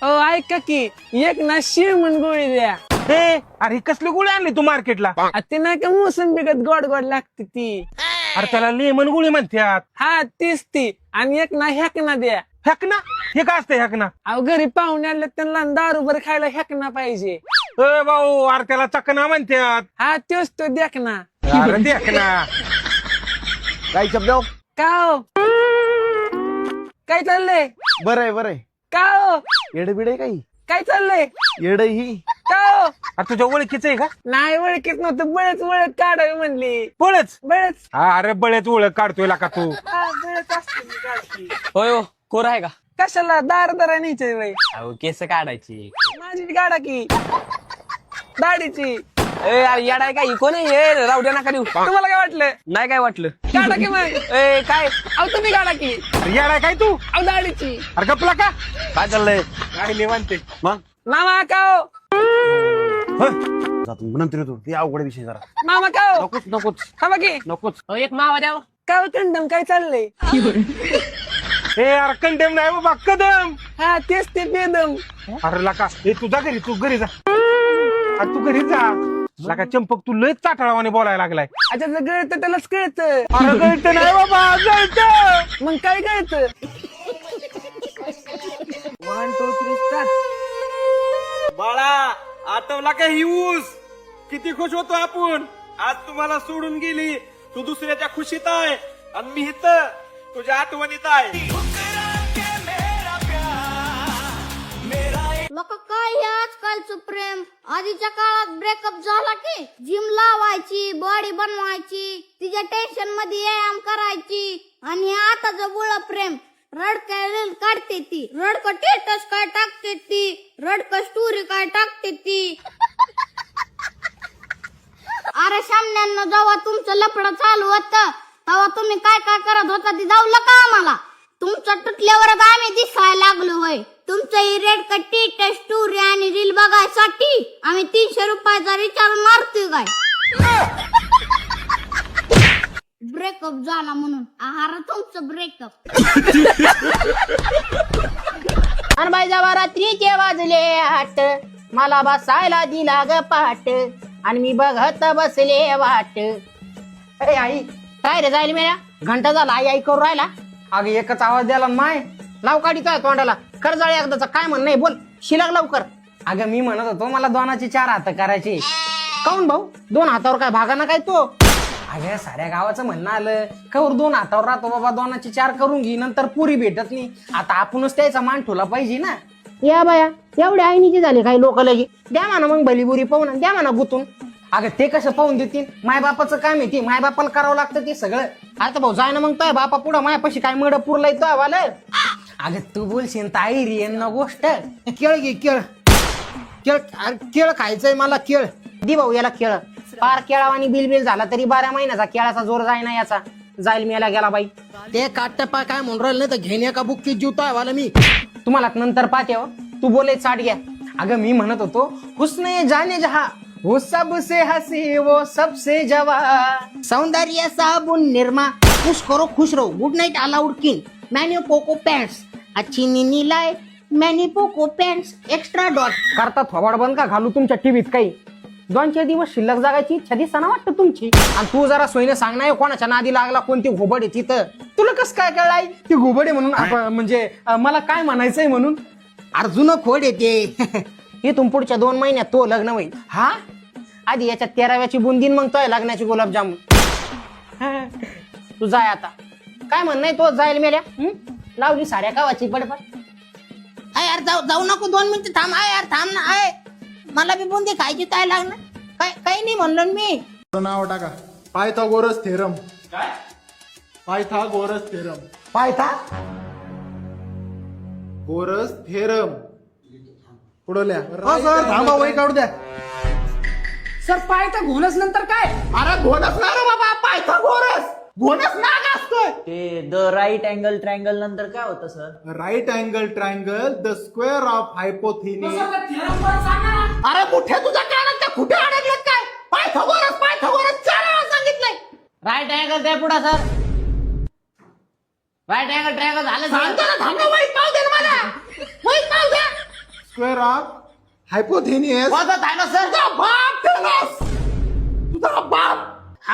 हो ऐका की एक ना शिवमन गोळी द्या. अरे कसली गोळी आणली तू मार्केटला? ते नाही का मोसंबीगत गोड गोड लागते ती. अरे त्याला लेमन गोळी म्हणतात. हा तीच ती. आणि एक ना हेकना द्या. हेकना? हे काय असतं हेकना? अहो घरी पाहुणे आले त्यांना दारूभर खायला हेकना पाहिजे. ए भाऊ, अरे त्याला चकना म्हणतात. हा तोच तो देखना. अरे देखना. काय शब्द का हो? काय चाललंय? बरंय बरंय. का हो? येडबिडे काही काय चाललंय? येड ही का हो? अरे तुझ्या ओळखीचं आहे का? नाही ओळखीत नव्हतं बळच ओळख काढावी म्हणली. बळच? बळच. अरे बळच ओळख काढतोय का तू? हा बळच असते मी काढते. होय हो कोर आहे का? कशाला दार न्यायचंय वय? अहो केस काढायची. माझी गाडा की दाढीची. ए यार येड आहे का? ही कोण आहे? हे राहू द्या नका देऊ. तुम्हाला काय वाटलं? नाही काय वाटलं. गाडा की मग. ए काय अहो तुम्ही गाडा की. अरे येडाय काय तू? अहो दाढीची. अरे गपला का? काय चाललंय काय निवांते. मग मामा का हो? जातो नंतर येतो ते अवघड विषय जरा. मामा का हो? नकोच नकोच थांबा की. नकोच. एक मावा द्यावं. का हो कंडम काय चाललंय? ए यार कंडेम नाही बाबा, कदम. हा तेच ते बेदम. अरे लका ए तुझा घरी, तू घरी जा. अरे तू घरी जा. लका चंपक तू लयच चाटाळावाने बोलायला लागलाय. अच्छा जर गळत त्यालाच कळतं. अरे गळत नाही बाबा, गळत. मग काय कळतं? 1 2 3 स्टार्ट. बाळा आठवला का ही ऊस? किती खुश होतो आपण. आज तुम्हाला सोडून गेली. तू दुसऱ्याच्या खुशीत आहे आणि मी इथं तुझ्या आठवणीत आहे. लोक काय हे आजकालचं प्रेम. आधीच्या काळात ब्रेकअप झाला की जिम लावायची, बॉडी बनवायची, तिच्या टेन्शन मध्ये व्यायाम करायची. आणि आताचं बुळ प्रेम रडका रील काढते ती, रडक टेटस काय टाकते ती, रडक स्टोरी काय टाकते ती. अरे सामन्यांना जेव्हा तुमचं लफडं चालू होतं तेव्हा तुम्ही काय काय करत होता ते जाऊलं का आम्हाला? तुमचं तुटल्यावरच आम्ही दिसायला लागलो होय. तुमचं ही रेड कट्टी स्टोरी आणि रील बघायसाठी आम्ही 300 रुपयाचा रिचार्ज मारतोय काय? ब्रेकअप झाला म्हणून आहार तुमचं ब्रेकअप. आणि बाई जेव्हा रात्रीचे वाजले 8 मला बसायला दिला ग पाट आणि मी बघत बसले वाट. अरे आई काय रे जाईल मेल्या घंटा झाला आई आई करू राहिला. अगं एकच आवाज द्याला माय. लाव काढितोय तोंडाला कर्जाळे एकदाच काय म्हण नाही बोल शिलाग लवकर. अगं मी म्हणत होतो मला 2चे 4 हात करायचे. काऊन भाऊ 2 हातावर काय भागाना काय तो? अगं साऱ्या गावाचं म्हणणं आलं कवर 2 हातावर राहतो बाबा 2चे 4 करून घे नंतर पुरी भेटत नाही. आता आपणच त्याचा मान ठेवला पाहिजे ना. या बाया एवढे आईनीचे झाले काही लोक लगे द्या म्हणा मग भलीबुरी पाहून द्या म्हणा गुतून. अगं ते कसं पाहून देतील? मायबापाचं काम आहे ते मायबापाला करावं लागतं ते सगळं. आता भाऊ जाय ना मग तो बापा पुढं मायापाशी काय मड पुरलाय तो आवाला. अगं तू बोलशील ताई रियन गोष्ट. केळ घे केळ केळ केळ खायचंय मला केळ दि भाऊ याला केळ. पार केळावानी बिल झाला तरी 12 महिन्याचा केळाचा जोर जाय ना याचा. जाईल मेला गेला बाई. ते काटपा काय म्हणून राहिलं नाही तर घेण्या का बुक्की जीवता वाला मी तुम्हाला नंतर पाहते हो. तू बोले साठ घ्या. अगं मी म्हणत होतो हुस्ने जाने जहा वो सबसे हसी वो सबसे जवा. सौंदर्य साबुन निर्मा खुश करो खुश रहो गुड नाइट अलाउड किन मैन्यू पोको पैंट्स अच्छी नीनी लाए मैनी पोको पैंट्स एक्स्ट्रा डॉट. करता थोबाड बंद का घालू तुमच्या टीव्हीत काही. 2-4 दिवस शिल्लक जागायची इच्छा दिसना वाटतं तुमची. आणि तू जरा सोयीने सांग ना कोणाच्या नादी लागला कोणती घोबड आहे तिथं. तुला कसं काय कळलाय ती घोबड आहे म्हणून? म्हणजे मला काय म्हणायचंय म्हणून. अर्जुन खोड येते. इथून पुढच्या 2 महिन्यात तो लग्न होईल. हा आधी याच्या 13व्याची बुंदीन मग तो लग्नाची गुलाबजामुन. तू जाय आता काय म्हणणं तो जाईल मेल्या. लावली साड्या कावाची पडपड. अय यार जाऊ नको 2 मिनिटं थांब. आय यार थांब ना. आय मला बी बुंदी खायची काय लागणार. काय काही नाही म्हणलं मी. नाव टाका पायथागोरस थेरम. काय पायथागोरस थेरम? पायथा गोरस थेरम पुढं लिहा. सर थांबा वही काढू द्या. सर पायथा घोलच नंतर काय? अरे घोणस ना रे बाबा, पायथागोरस घोणस नाग असतोय. ते द राईट अँगल ट्रायंगल नंतर काय होतं sir? Right angle triangle the square of hypotenuse. अरे कुठे तुझ्या कानात त्या कुठे अडकलेत काय? पायथागोरस पायथागोरस 4 वेळा सांगितलंय. राईट अँगल द्या पुढा सर. राईट अँगल ट्रायंगल झालं सांगतो ना थांबा वही पाहू दे ना मला. वही पाहू द्या. Square of हायपोथेनियस. माझा थायनस सर. तुझा बाप टेलस. तुझा बाप.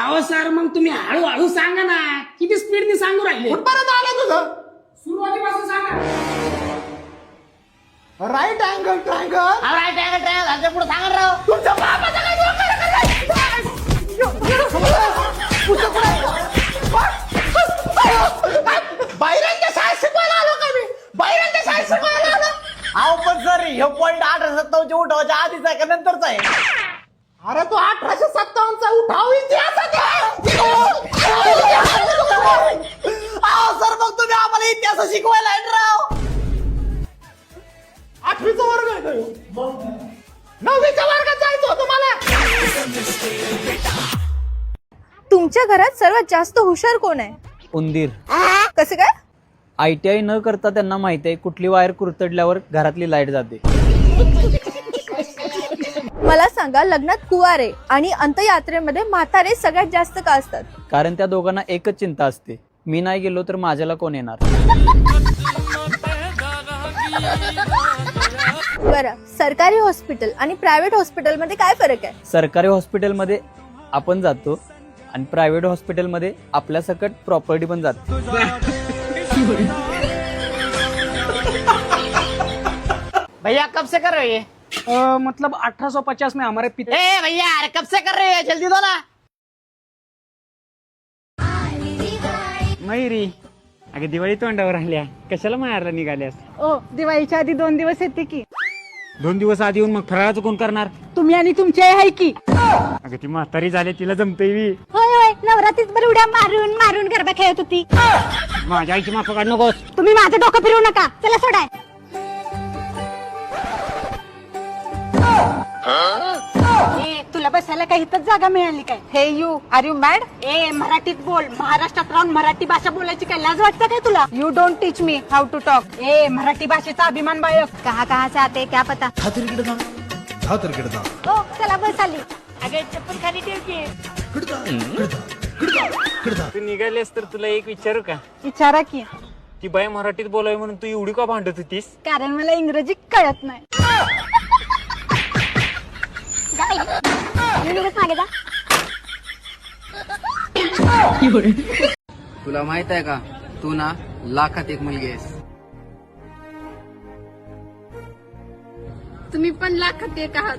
अहो सर मग तुम्ही हळूहळू सांगा ना, किती स्पीडने सांगू राहिले. कुठपर्यंत आलं तुझं? सुरुवातीपासून सांगा. Right angle triangle. Right angle triangle पुढे सांगा राव. तुमच्या बापाचा काय बाहेरांच्या शाळेत शिकवायला आलो का मी? बाहेरांच्या शाळेत शिकवायला आलो. अहो पण सर हे पॉईंट 1897 उठवायच्या आधीच आहे का नंतरचा आहे? अरे तो 1857चा उठाव इतिहासात आहे. अहो सर मग तुम्ही आम्हाला इतिहास शिकवायला आहे राव. 8वीचा वर्ग आहे तो. 9वीच्या वर्गात जायचं होतं मला. तुमच्या घरात सर्वात जास्त हुशार कोण आहे? उंदीर. कसं काय? ITI न करता त्यांना माहिती आहे कुठली वायर कुरतडल्यावर घरातली लाईट जाते. मला सांगा, लग्नात कुवारे आणि अंत्ययात्रेमध्ये म्हातारे सगळ्यात जास्त का असतात? कारण त्या दोघांना एकच चिंता असते, मी नाही गेलो तर माझ्याला कोण येणार. बरं, सरकारी हॉस्पिटल आणि प्रायव्हेट हॉस्पिटलमध्ये काय फरक आहे? सरकारी हॉस्पिटलमध्ये आपण जातो आणि प्रायव्हेट हॉस्पिटलमध्ये आपल्या सकट प्रॉपर्टी पण जाते. भैया कब से कर रहे हो? मतलब 1850 में हमारे पिता. ए भैया अरे कब से कर रहे हो? जल्दी दो ना. मयुरी अगे दिवाळी तोंडावर राहिल्या, कशाला माहेरला निघाल्यास? ओ दिवाळीच्या आधी 2 दिवस येते की. 2 दिवस आधी येऊन मग फराळाचं कोण करणार? तुम्ही आणि तुमची आई आहे की. अगं ती म्हातारी झाली, तिला जमतंय बी. होय होय, नवरात्रीत बरं उड्या मारून मारून गरबा खेळत होती. माझ्या आईची माफं काढ नकोस. तुम्ही माझं डोकं फिरवू नका, चला सोडाय. ए, तुला बसायला काही इथंच जागा मिळाली काय? हे यू आर यू मॅड? ए मराठीत बोल. महाराष्ट्रात राहून मराठी भाषा बोलायची काय लाज वाटतं काय तुला? You don't teach me how to talk. ए मराठी भाषेचा अभिमान बाळग. कहा से आते क्या पता. ओ चला बस आली. अगे चप्पल खाली ठेव की. तू निघालीस तर तुला एक विचारू का? विचारा की. ती बाई मराठीत बोलावी म्हणून तू एवढी का भांडत होतीस? कारण मला इंग्रजी कळत नाही. तुला माहित आहे का, तू ना लाखात एक मुलगी आहेस. तुम्ही पण लाखात एक आहात.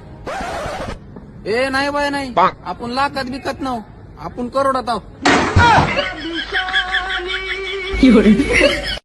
ए नाही बाय नाही, आपण लाखात बिकत नाव, आपण करोडात आहोत.